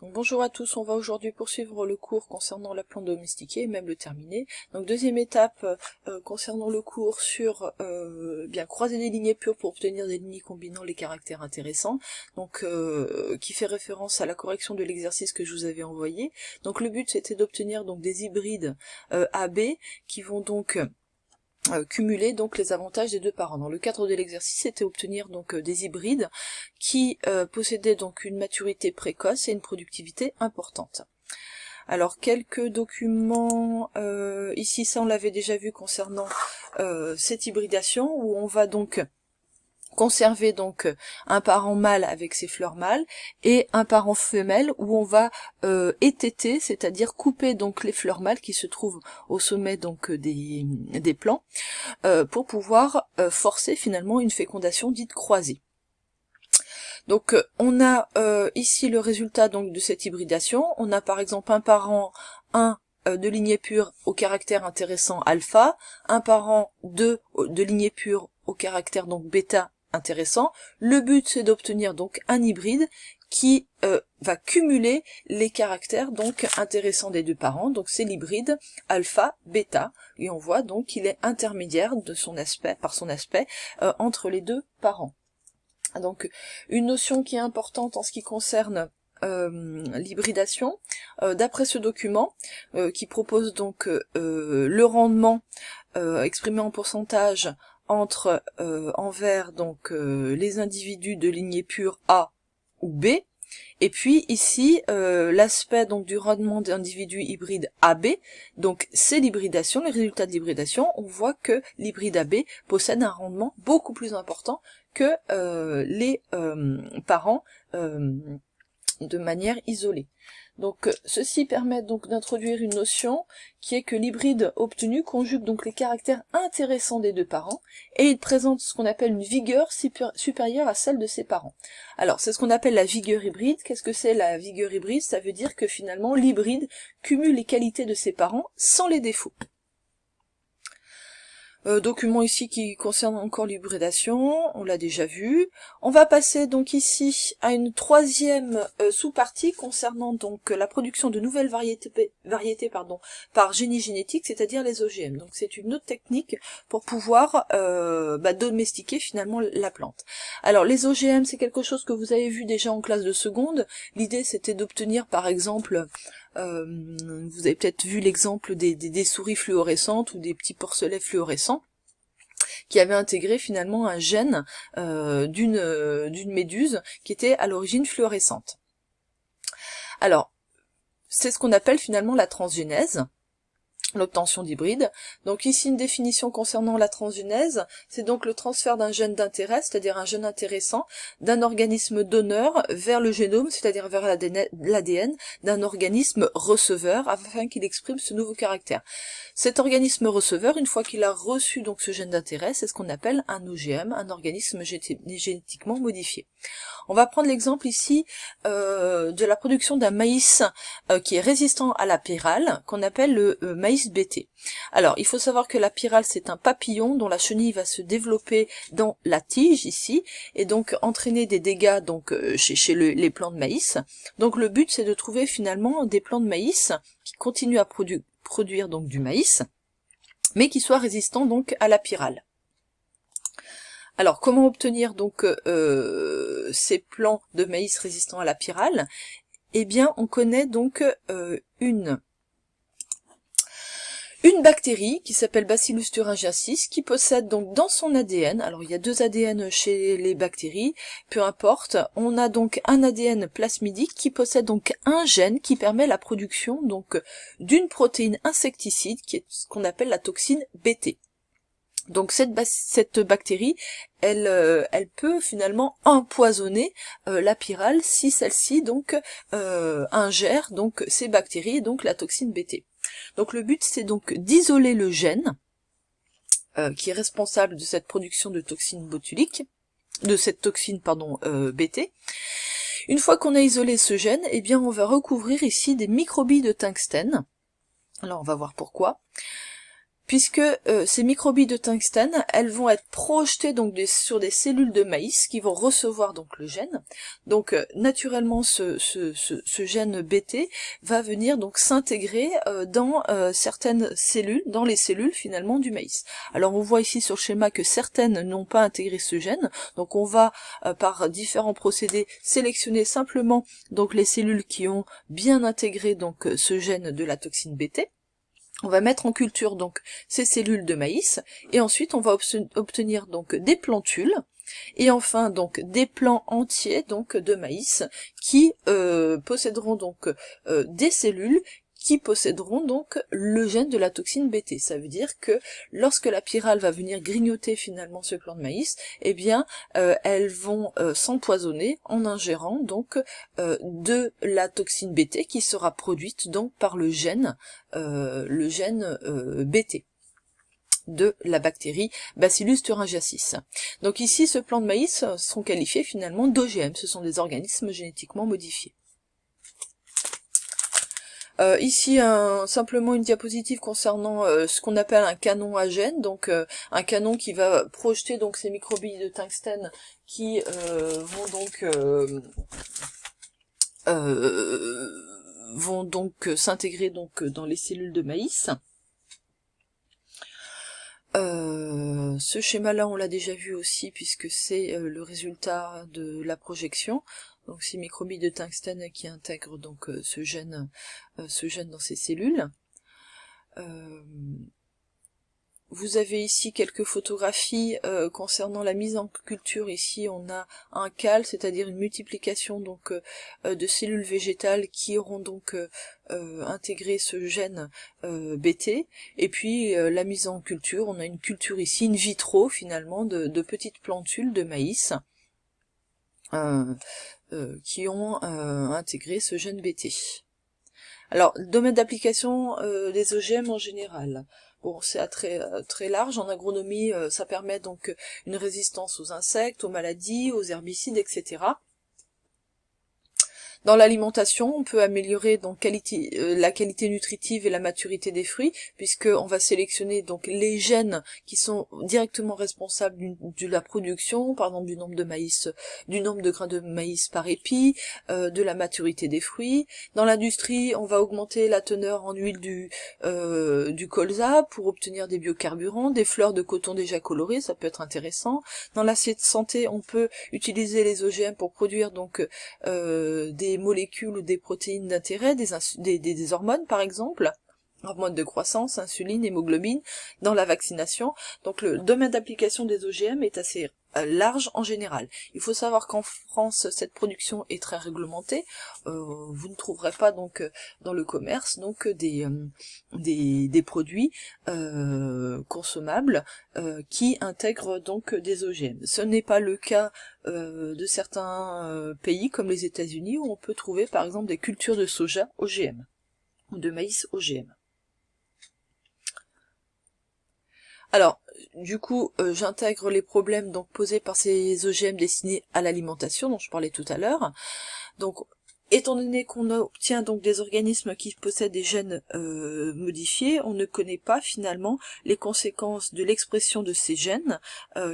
Donc, bonjour à tous, on va aujourd'hui poursuivre le cours concernant la plante domestiquée et même le terminer. Donc deuxième étape concernant le cours sur bien croiser des lignées pures pour obtenir des lignées combinant les caractères intéressants, donc qui fait référence à la correction de l'exercice que je vous avais envoyé. Donc le but c'était d'obtenir donc des hybrides AB qui vont donc cumuler donc les avantages des deux parents. Dans le cadre de l'exercice, c'était obtenir donc des hybrides qui possédaient donc une maturité précoce et une productivité importante. Alors quelques documents, ici ça on l'avait déjà vu concernant cette hybridation, où on va donc conserver donc un parent mâle avec ses fleurs mâles et un parent femelle où on va étêter, c'est-à-dire couper donc les fleurs mâles qui se trouvent au sommet donc des plants pour pouvoir forcer finalement une fécondation dite croisée. Donc on a ici le résultat donc de cette hybridation. On a par exemple un parent 1 de lignée pure au caractère intéressant alpha, un parent 2 de lignée pure au caractère donc bêta intéressant. Le but c'est d'obtenir donc un hybride qui va cumuler les caractères donc intéressants des deux parents, donc c'est l'hybride alpha bêta, et on voit donc qu'il est intermédiaire de son aspect, par son aspect entre les deux parents. Donc une notion qui est importante en ce qui concerne l'hybridation, d'après ce document qui propose donc le rendement exprimé en pourcentage entre envers donc les individus de lignée pure A ou B, et puis ici l'aspect donc du rendement d'individus hybrides AB, donc c'est l'hybridation, les résultats de l'hybridation. On voit que l'hybride AB possède un rendement beaucoup plus important que les parents de manière isolée. Donc ceci permet donc d'introduire une notion qui est que l'hybride obtenu conjugue donc les caractères intéressants des deux parents et il présente ce qu'on appelle une vigueur supérieure à celle de ses parents. Alors c'est ce qu'on appelle la vigueur hybride. Qu'est-ce que c'est la vigueur hybride? Ça veut dire que finalement l'hybride cumule les qualités de ses parents sans les défauts. Document ici qui concerne encore l'hybridation, on l'a déjà vu. On va passer donc ici à une troisième sous-partie concernant donc la production de nouvelles variétés par génie génétique, c'est-à-dire les OGM. Donc c'est une autre technique pour pouvoir domestiquer finalement la plante. Alors les OGM, c'est quelque chose que vous avez vu déjà en classe de seconde. L'idée c'était d'obtenir par exemple vous avez peut-être vu l'exemple des souris fluorescentes ou des petits porcelets fluorescents qui avaient intégré finalement un gène d'une méduse qui était à l'origine fluorescente. Alors, c'est ce qu'on appelle finalement la transgénèse, l'obtention d'hybrides. Donc ici une définition concernant la transgénèse, c'est donc le transfert d'un gène d'intérêt, c'est-à-dire un gène intéressant, d'un organisme donneur vers le génome, c'est-à-dire vers l'ADN, d'un organisme receveur, afin qu'il exprime ce nouveau caractère. Cet organisme receveur, une fois qu'il a reçu donc ce gène d'intérêt, c'est ce qu'on appelle un OGM, un organisme génétiquement modifié. On va prendre l'exemple ici de la production d'un maïs qui est résistant à la pyrale, qu'on appelle le maïs BT. Alors, il faut savoir que la pyrale, c'est un papillon dont la chenille va se développer dans la tige ici, et donc entraîner des dégâts donc chez les plants de maïs. Donc le but, c'est de trouver finalement des plants de maïs qui continuent à produire donc du maïs, mais qui soient résistants donc à la pyrale. Alors, comment obtenir donc ces plants de maïs résistants à la pyrale? Eh bien, on connaît donc une bactérie qui s'appelle Bacillus thuringiensis qui possède donc dans son ADN, alors il y a deux ADN chez les bactéries, peu importe, on a donc un ADN plasmidique qui possède donc un gène qui permet la production donc d'une protéine insecticide qui est ce qu'on appelle la toxine BT. Donc cette bactérie, elle peut finalement empoisonner la pyrale si celle-ci donc ingère donc ces bactéries et donc la toxine BT. Donc le but c'est donc d'isoler le gène qui est responsable de cette production de toxine botulique, de cette toxine BT. Une fois qu'on a isolé ce gène, eh bien on va recouvrir ici des microbilles de tungstène. Alors on va voir pourquoi. puisque ces microbilles de tungstène, elles vont être projetées donc sur des cellules de maïs qui vont recevoir donc le gène. Donc naturellement ce gène BT va venir donc s'intégrer dans certaines cellules, dans les cellules finalement du maïs. Alors on voit ici sur le schéma que certaines n'ont pas intégré ce gène, donc on va par différents procédés sélectionner simplement donc les cellules qui ont bien intégré donc ce gène de la toxine BT. On va mettre en culture donc ces cellules de maïs et ensuite on va obtenir donc des plantules et enfin donc des plants entiers donc de maïs qui posséderont donc des cellules qui posséderont donc le gène de la toxine BT. Ça veut dire que lorsque la pyrale va venir grignoter finalement ce plant de maïs, eh bien elles vont s'empoisonner en ingérant donc de la toxine BT qui sera produite donc par le gène BT de la bactérie Bacillus thuringiensis. Donc ici, ce plant de maïs sont qualifiés finalement d'OGM, ce sont des organismes génétiquement modifiés. Ici, simplement une diapositive concernant ce qu'on appelle un canon à gènes, donc un canon qui va projeter donc ces microbilles de tungstène qui vont donc s'intégrer donc dans les cellules de maïs. Ce schéma-là, on l'a déjà vu aussi puisque c'est le résultat de la projection. Donc ces microbilles de tungstène qui intègrent donc ce gène dans ces cellules. Vous avez ici quelques photographies concernant la mise en culture. Ici on a un CAL, c'est-à-dire une multiplication donc de cellules végétales qui auront donc intégré ce gène BT. Et puis la mise en culture, on a une culture ici in vitro finalement de petites plantules de maïs qui ont intégré ce gène BT. Alors, le domaine d'application des OGM en général. Bon, c'est très large. En agronomie, ça permet donc une résistance aux insectes, aux maladies, aux herbicides, etc. Dans l'alimentation, on peut améliorer donc la qualité nutritive et la maturité des fruits, puisqu'on va sélectionner donc les gènes qui sont directement responsables de la production, par exemple du nombre de grains de maïs par épi, de la maturité des fruits. Dans l'industrie, on va augmenter la teneur en huile du colza pour obtenir des biocarburants, des fleurs de coton déjà colorées, ça peut être intéressant. Dans la santé, on peut utiliser les OGM pour produire donc des molécules ou des protéines d'intérêt, des hormones par exemple, hormones de croissance, insuline, hémoglobine, dans la vaccination. Donc le domaine d'application des OGM est assez large en général. Il faut savoir qu'en France, cette production est très réglementée. Vous ne trouverez pas donc dans le commerce donc des produits consommables qui intègrent donc des OGM. Ce n'est pas le cas de certains pays comme les États-Unis où on peut trouver par exemple des cultures de soja OGM ou de maïs OGM. Alors, du coup, j'intègre les problèmes donc posés par ces OGM destinés à l'alimentation dont je parlais tout à l'heure. Donc, étant donné qu'on obtient donc des organismes qui possèdent des gènes modifiés, on ne connaît pas finalement les conséquences de l'expression de ces gènes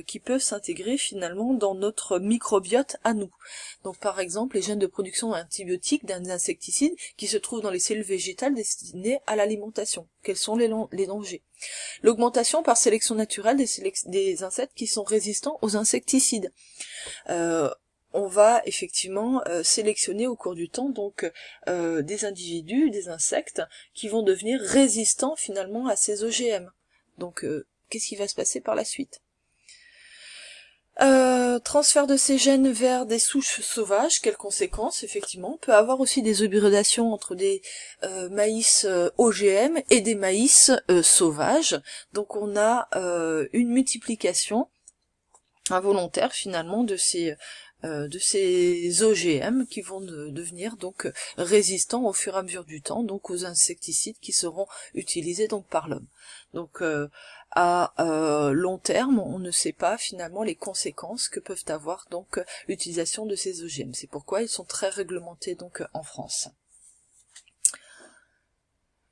qui peuvent s'intégrer finalement dans notre microbiote à nous. Donc par exemple les gènes de production d'antibiotiques, d'un insecticide qui se trouvent dans les cellules végétales destinées à l'alimentation. Quels sont les dangers? L'augmentation par sélection naturelle des insectes qui sont résistants aux insecticides. On va effectivement sélectionner au cours du temps donc des individus, des insectes qui vont devenir résistants finalement à ces OGM. Donc qu'est-ce qui va se passer par la suite? Transfert de ces gènes vers des souches sauvages, quelles conséquences? Effectivement, on peut avoir aussi des hybridations entre des maïs OGM et des maïs sauvages. Donc on a une multiplication involontaire finalement de ces OGM qui vont devenir donc résistants au fur et à mesure du temps donc aux insecticides qui seront utilisés donc par l'homme. Donc à long terme, on ne sait pas finalement les conséquences que peuvent avoir donc l'utilisation de ces OGM. C'est pourquoi ils sont très réglementés donc en France.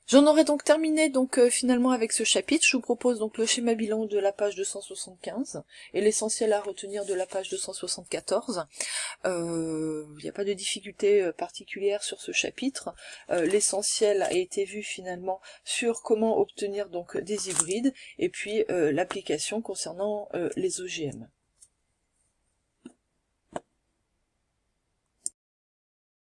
J'en aurais donc terminé finalement avec ce chapitre. Je vous propose donc le schéma bilan de la page 275 et l'essentiel à retenir de la page 274. Il n'y a pas de difficulté particulière sur ce chapitre. L'essentiel a été vu finalement sur comment obtenir donc des hybrides et puis l'application concernant les OGM.